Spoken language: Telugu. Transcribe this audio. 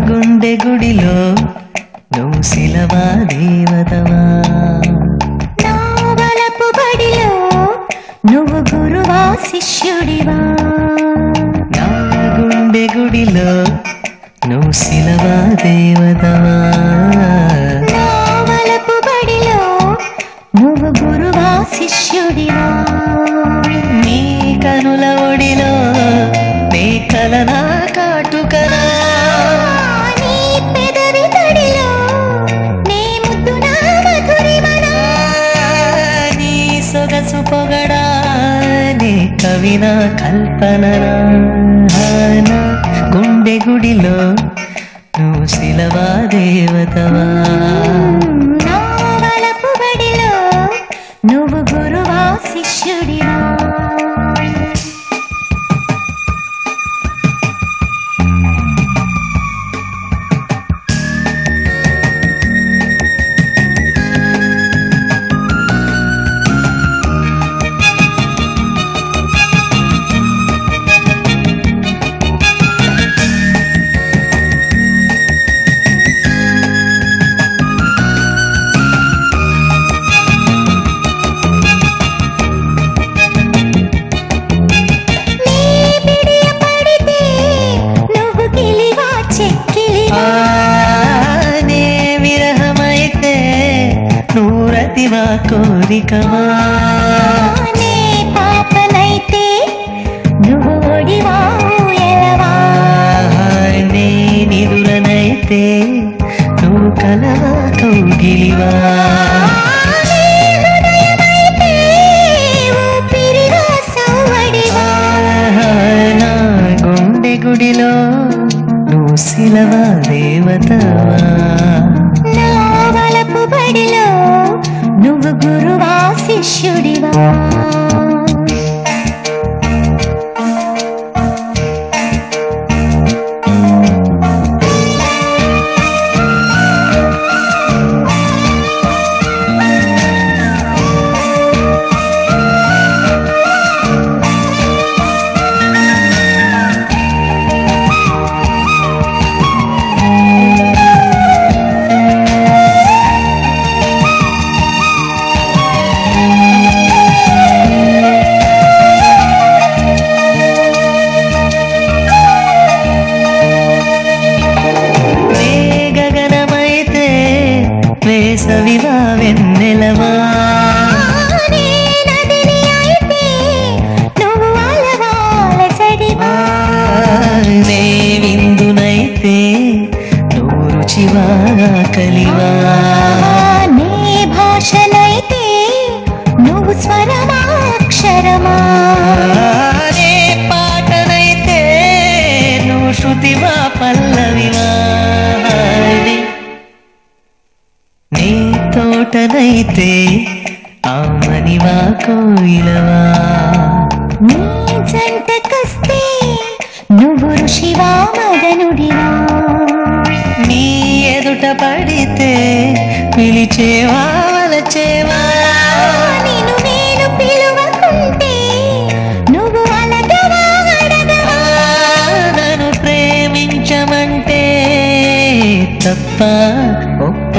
గుండె గుడిలో నువ్వు శిలవా దేవతవా, నా వలపు బడిలో నువ్వు గురువా శిష్యుడివా, నా గుండె గుడిలో నువ్వు శిలవా దేవతవా, నా వలపు బడిలో నువ్వు గురువా శిష్యుడివా, నీ కనుల ఒడిలో నీ కలనా కాటుకనా, నీ పెదవి తడిలో నీ ముద్దు నా మధురిమనా, నీ సొగసు పొగడా నీ కవినా కల్పననా, నా గుండె గుడిలో నువ్వు శిలవా దేవతవా, నా వలపు బడిలో నువ్వు గురువా శిష్యుడివా. నే విరహమైతే నూరతివా కోరికమా, నే పాపనైతే నువ్వు ఒడివా ఊయలవా, నే నిదురనైతే నువ్వు కలవా కౌగిలివా, నీ హృదయమైతే ఊపిరిగా సవ్వడివా, నా గుండె గుడిలో నువ్వు శిలవా దేవతవా, నా వలపు బడిలో నువ్వు గురువా శిష్యుడివా. వేసవివా వెన్నెలవా, నే నదిని అయితే నువ్వు అలవాల సడివా, నే విందునైతే నువ్వు రుచివా కలివా, నే భాషనైతే నువ్వు స్వరమా అక్షరమా, నే పాటనైతే నువ్వు శృతివా పల్లవివా, నీ తోటనైతే ఆమనివా కోయిలవా, నీ జంటకొస్తే నువ్వు ఋషివా మదనుడివా, నీ ఎదుట పడితే పిలిచేవా వలచేవా, నిన్ను నేను పిలువకుంటే నువ్వు అలగవా అడగవా, నన్ను ప్రేమించమంటే తప్ప ఒప్ప